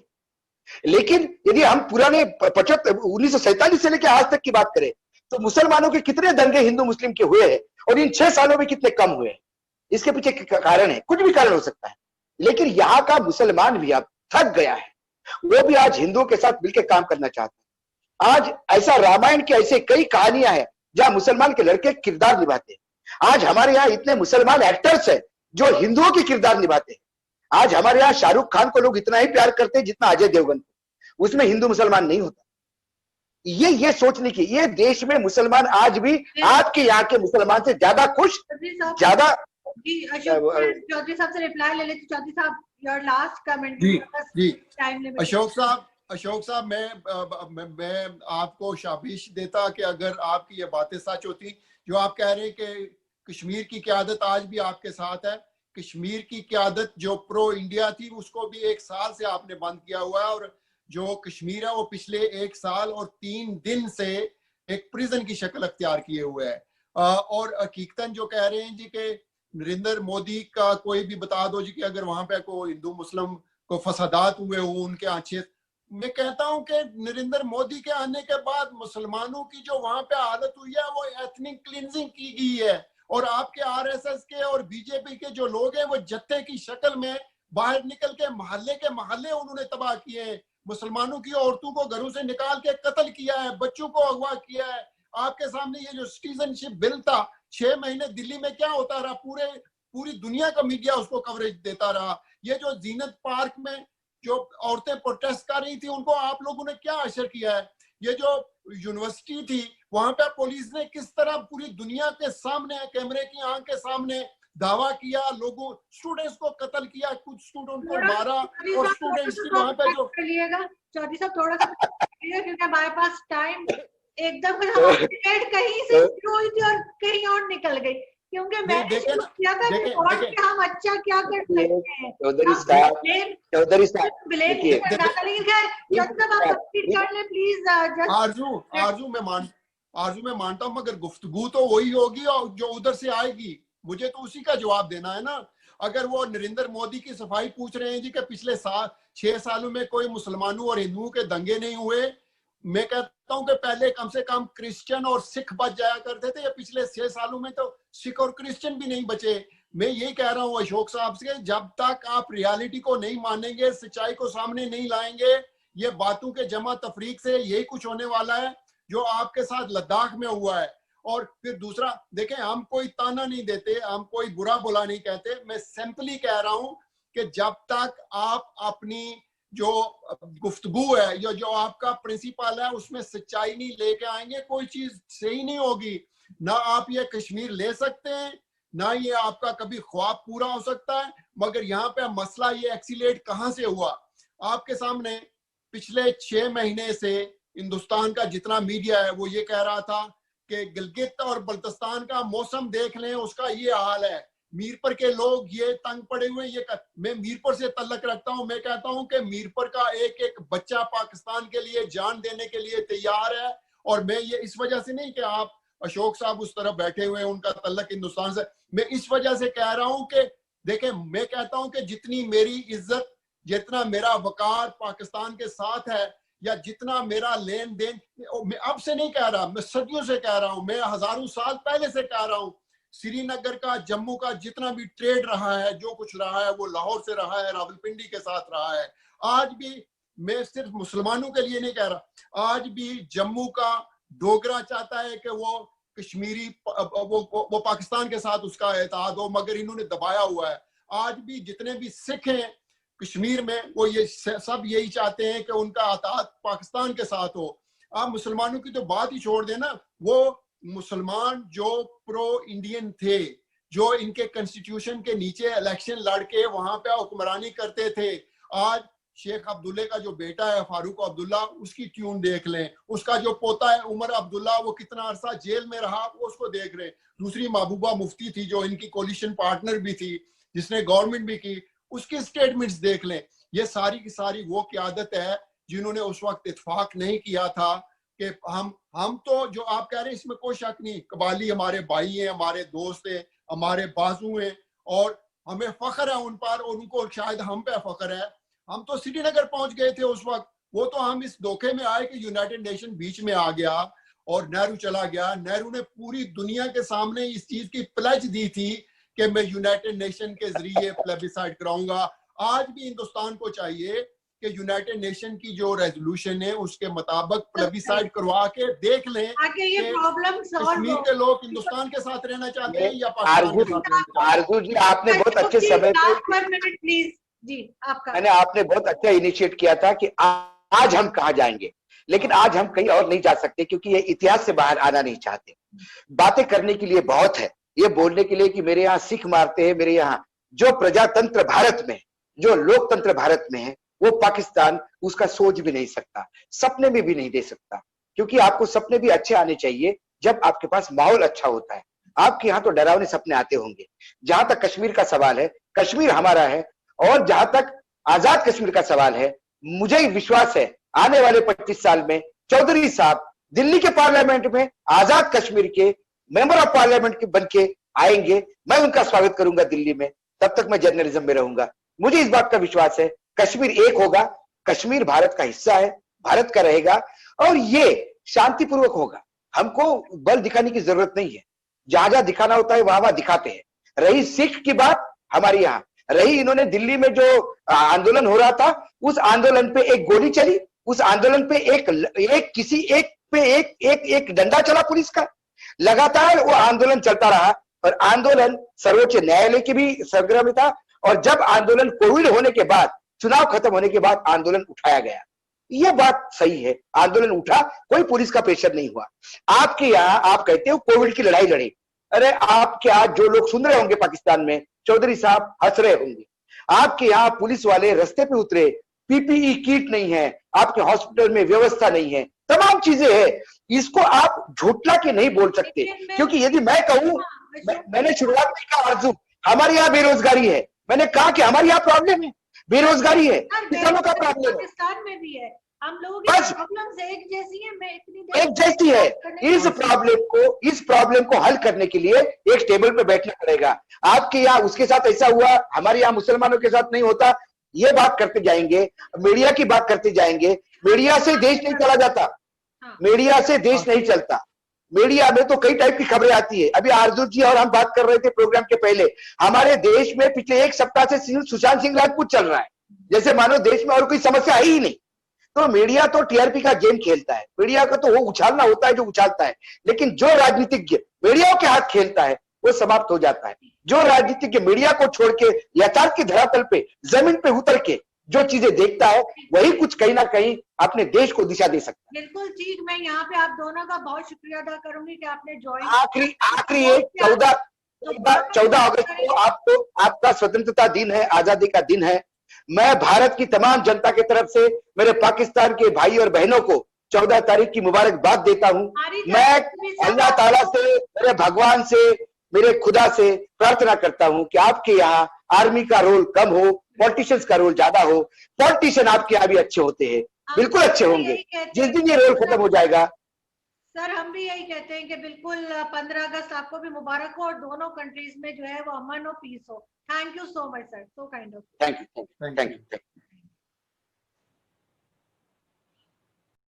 लेकिन यदि हम पुराने 1947 से लेकर आज तक की बात करें तो मुसलमानों के कितने दंगे हिंदू मुस्लिम के हुए हैं और इन 6 सालों में कितने कम हुए हैं? इसके पीछे कारण है, कुछ भी कारण हो सकता है। लेकिन यहाँ का मुसलमान भी अब थक गया है, वो भी आज हिंदुओं के साथ मिलकर काम करना चाहता है। आज ऐसा रामायण की ऐसे कई कहानियां हैं जहां मुसलमान के लड़के किरदार निभाते हैं। आज हमारे यहाँ इतने मुसलमान एक्टर्स हैं जो हिंदुओं के किरदार निभाते हैं। आज हमारे यहाँ शाहरुख खान को लोग इतना ही प्यार करते हैं जितना अजय देवगन को, उसमें हिंदू मुसलमान नहीं होता। ये सोचने की, ये देश में मुसलमान आज भी आपके यहाँ के मुसलमान से ज्यादा खुश, ज्यादा। चौधरी साहब से रिप्लाई ले लेते। चौधरी साहब, योर लास्ट कमेंट। जी अशोक साहब, मैं आपको शाबाश देता कि अगर आपकी ये बातें सच होती, जो आप कह रहे हैं कि कश्मीर की क़यादत आज भी आपके साथ है। कश्मीर की क़यादत जो प्रो इंडिया थी उसको भी 1 साल से आपने बंद किया हुआ है, और जो कश्मीर है वो पिछले 1 साल और 3 दिन से एक प्रिजन की शक्ल अख्तियार किए हुए है। और हकीकतन जो कह रहे हैं जी कि नरेंद्र मोदी का कोई भी बता दो जी कि अगर वहां पे कोई हिंदू मुस्लिम को फसादात हुए हो उनके आंचे। मैं कहता हूं कि नरेंद्र मोदी के आने के बाद मुसलमानों की जो वहां पे हालत हुई है वो एथनिक क्लींजिंग की गई है, और आपके आरएसएस के और बीजेपी के जो लोग हैं वो जत्थे की शक्ल में बाहर निकल के महल्ले उन्होंने तबाह किए हैं। मुसलमानों की औरतों को घरों से निकाल के कत्ल किया है, बच्चों को अगवा किया है। आपके सामने ये जो सिटीजनशिप बिल था, 6 महीने दिल्ली में क्या होता रहा, पूरी दुनिया का मीडिया उसको कवरेज देता रहा। ये जो जीनत पार्क में जो औरतें प्रोटेस्ट कर रही थी उनको आप लोगों ने क्या असर किया है। ये जो यूनिवर्सिटी थी वहां पे पुलिस ने किस तरह पूरी दुनिया के सामने, कैमरे की आंख के सामने दावा किया, लोगों स्टूडेंट्स को कत्ल किया, कुछ स्टूडेंट को मारा, और स्टूडेंट्स की वहां पे जो चौधरी साहब थोड़ा सा क्योंकि हमारे पास टाइम एकदम कहीं से शुरू हुई थी और कहीं और निकल गई, क्योंकि मैंने शुरू किया था रिकॉर्ड कि हम अच्छा क्या कर सकते हैं। चौधरी साहब आरजू मैं मानता हूँ, मगर गुफ्तगू तो वही होगी और जो उधर से आएगी मुझे तो उसी का जवाब देना है ना। अगर वो नरेंद्र मोदी की सफाई पूछ रहे हैं जी कि पिछले 6 सालों में कोई मुसलमानों और हिंदुओं के दंगे नहीं हुए, मैं कहता हूं कि पहले कम से कम क्रिश्चियन और सिख बच जाया करते थे, या पिछले 6 सालों में तो सिख और क्रिश्चियन भी नहीं बचे। मैं यही कह रहा हूं अशोक साहब से, जब तक आप रियलिटी को नहीं मानेंगे, सच्चाई को सामने नहीं लाएंगे, ये बातों के जमा तफरीक से यही कुछ होने वाला है जो आपके साथ लद्दाख में हुआ है। और फिर दूसरा देखें, हम कोई ताना नहीं देते, हम कोई बुरा बुला नहीं कहते, मैं सिंपली कह रहा हूं कि जब तक आप अपनी जो गुफ्तगू है या जो आपका प्रिंसिपल है उसमें सच्चाई नहीं लेके आएंगे, कोई चीज सही नहीं होगी। ना आप ये कश्मीर ले सकते हैं, ना ये आपका कभी ख्वाब पूरा हो सकता है। मगर यहाँ पे मसला ये एक्सीलेट कहाँ से हुआ, आपके सामने पिछले 6 महीने से हिंदुस्तान का जितना मीडिया है वो ये कह रहा था कि गिलगित और बल्तिस्तान का मौसम देख लें, उसका ये हाल है। मीरपुर के लोग ये तंग पड़े हुए, मैं मीरपुर से तल्लक रखता हूं, मैं कहता हूं कि मीरपुर का एक एक बच्चा पाकिस्तान के लिए जान देने के लिए तैयार है। और मैं ये इस वजह से नहीं कि आप अशोक साहब उस तरफ बैठे हुए हैं, उनका तल्लक हिंदुस्तान से, मैं इस वजह से कह रहा हूं कि देखें, मैं कहता हूं कि जितनी मेरी इज्जत, जितना मेरा वकार पाकिस्तान के साथ है, या जितना मेरा लेन देन, मैं अब से नहीं कह रहा, मैं सदियों से कह रहा हूं, मैं हजारों साल पहले से कह रहा हूं, श्रीनगर का, जम्मू का जितना भी ट्रेड रहा है, जो कुछ रहा है वो लाहौर से रहा है, रावलपिंडी के साथ रहा है। आज भी मैं सिर्फ मुसलमानों के लिए नहीं कह रहा, आज भी जम्मू का डोगरा चाहता है कि वो कश्मीरी वो पाकिस्तान के साथ उसका इत्तेहाद हो, मगर इन्होंने दबाया हुआ है। आज भी जितने भी सिख हैं कश्मीर में, वो ये सब यही चाहते हैं कि उनका इत्तेहाद पाकिस्तान के साथ हो। आप मुसलमानों की तो बात ही छोड़ देना, वो मुसलमान जो प्रो इंडियन थे, जो इनके कॉन्स्टिट्यूशन के नीचे इलेक्शन लड़के वहां पे हुक्मरानी करते थे, आज शेख अब्दुल्ला का जो बेटा है फारूक अब्दुल्ला, उसकी ट्यून देख लें, उसका जो पोता है उमर अब्दुल्ला, वो कितना अरसा जेल में रहा, वो उसको देख रहे। दूसरी महबूबा मुफ्ती थी जो इनकी कोलिशन पार्टनर भी थी, जिसने गवर्नमेंट भी की, उसकी स्टेटमेंट्स देख लें। ये सारी की सारी वो क़यादत है जिन्होंने उस वक्त इत्तेफाक नहीं किया था कि हम तो, जो आप कह रहे हैं इसमें कोई शक नहीं, कबाली हमारे भाई हैं, हमारे दोस्त हैं, हमारे बाजू हैं, और हमें फख्र है उन पर, और उनको शायद हम पे फख्र है। हम तो श्रीनगर पहुंच गए थे उस वक्त, वो तो हम इस धोखे में आए कि यूनाइटेड नेशन बीच में आ गया और नेहरू चला गया। नेहरू ने पूरी दुनिया के सामने इस चीज की प्लेज दी थी कि मैं यूनाइटेड नेशन के जरिए प्लेबिसाइड कराऊंगा। आज भी हिंदुस्तान को चाहिए कि यूनाइटेड नेशन की जो रेजोल्यूशन है उसके मुताबिक प्लेबिसाइड करवा के देख लें कि ये कश्मीर के लोग हिंदुस्तान के साथ रहना चाहते हैं या पाकिस्तान के साथ रहना चाहते हैं। आरजू जी, आपने बहुत अच्छे समय पे जी आपका, मैंने आपने बहुत अच्छा इनिशिएट किया था कि आज हम कहाँ जाएंगे, लेकिन आज हम कहीं और नहीं जा सकते, क्योंकि ये इतिहास से बाहर आना नहीं चाहते। बातें करने के लिए बहुत है, ये बोलने के लिए कि मेरे यहाँ सिख मारते हैं, मेरे यहाँ जो प्रजातंत्र भारत में, जो लोकतंत्र भारत में है, वो पाकिस्तान उसका सोच भी नहीं सकता, सपने में भी नहीं दे सकता। क्योंकि आपको सपने भी अच्छे आने चाहिए जब आपके पास माहौल अच्छा होता है। आपके यहाँ तो डरावने सपने आते होंगे। जहां तक कश्मीर का सवाल है, कश्मीर हमारा है, और जहां तक आजाद कश्मीर का सवाल है, मुझे विश्वास है आने वाले 25 साल में चौधरी साहब दिल्ली के पार्लियामेंट में आजाद कश्मीर के मेंबर ऑफ पार्लियामेंट के बन के आएंगे। मैं उनका स्वागत करूंगा दिल्ली में, तब तक मैं जर्नलिज्म में रहूंगा। मुझे इस बात का विश्वास है कश्मीर एक होगा, कश्मीर भारत का हिस्सा है, भारत का रहेगा और ये शांतिपूर्वक होगा। हमको बल दिखाने की जरूरत नहीं है, जहां जहां दिखाना होता है वहां वहां दिखाते हैं। रही सिख की बात हमारे यहाँ, रही इन्होंने दिल्ली में जो आंदोलन हो रहा था, उस आंदोलन पे एक गोली चली, उस आंदोलन पे एक किसी एक पे एक डंडा चला पुलिस का, लगातार वो आंदोलन चलता रहा और आंदोलन सर्वोच्च न्यायालय की भी सरगर्म में था। और जब आंदोलन कोविड होने के बाद, चुनाव खत्म होने के बाद आंदोलन उठाया गया, ये बात सही है, आंदोलन उठा, कोई पुलिस का प्रेशर नहीं हुआ। आपके यहाँ आप कहते हो कोविड की लड़ाई लड़ी, अरे आपके आज जो लोग सुन रहे होंगे पाकिस्तान में, चौधरी साहब हंस रहे होंगे। आपके यहाँ पुलिस वाले रास्ते पे उतरे, पीपीई किट नहीं है, आपके हॉस्पिटल में व्यवस्था नहीं है, तमाम चीजें हैं। इसको आप झूठला के नहीं बोल सकते, क्योंकि यदि मैं कहूं, मैंने शुरुआत में कहा आरजू, हमारे यहाँ बेरोजगारी है, मैंने कहा कि हमारे यहाँ प्रॉब्लम है, बेरोजगारी है, किसानों का प्रॉब्लम है, पाकिस्तान में भी है, हम लोगों की प्रॉब्लम्स एक जैसी है। मैं इतनी एक जैसी है। इस प्रॉब्लम को हल करने के लिए एक टेबल पे बैठना पड़ेगा। आपके यहाँ उसके साथ ऐसा हुआ, हमारे यहाँ मुसलमानों के साथ नहीं होता, ये बात करते जाएंगे, मीडिया की बात करते जाएंगे। मीडिया से देश नहीं चला जाता, मीडिया से देश नहीं चलता। मीडिया में तो कई टाइप की खबरें आती है। अभी आरजू जी और हम बात कर रहे थे प्रोग्राम के पहले, हमारे देश में पिछले एक सप्ताह से सुशांत सिंह राजपूत चल रहा है, जैसे मानो देश में और कोई समस्या है ही नहीं। तो मीडिया तो टीआरपी का गेम खेलता है, मीडिया का तो वो उछालना होता है जो उछालता है, लेकिन जो राजनीतिज्ञ मीडिया के हाथ खेलता है वो समाप्त हो जाता है। जो राजनीतिज्ञ मीडिया को छोड़ के यथार्थ की धरातल पे, जमीन पे उतर के जो चीजें देखता है, वही कुछ कहीं ना कहीं अपने देश को दिशा दे सकता है। बिल्कुल ठीक। मैं यहाँ पे आप दोनों का बहुत शुक्रिया अदा करूंगी कि आपने ज्वाइन। आखिरी एक 14 अगस्त को आपका स्वतंत्रता दिन है, आजादी का दिन है। मैं भारत की तमाम जनता की तरफ से मेरे पाकिस्तान के भाई और बहनों को 14 तारीख की मुबारकबाद देता हूं। मैं अल्लाह ताला से, मेरे भगवान से, मेरे खुदा से प्रार्थना करता हूं कि आपके यहाँ आर्मी का रोल कम हो, पॉलिटिशियंस का रोल ज्यादा हो। पॉलिटिशियन आपके यहाँ भी अच्छे होते हैं, बिल्कुल अच्छे होंगे। जिस दिन ये रोल खत्म हो जाएगा, सर हम भी यही कहते हैं कि बिल्कुल 15 अगस्त आपको भी मुबारक हो और दोनों कंट्रीज में जो है वो अमन और पीस हो। Thank you so much sir, so kind of. Thank you.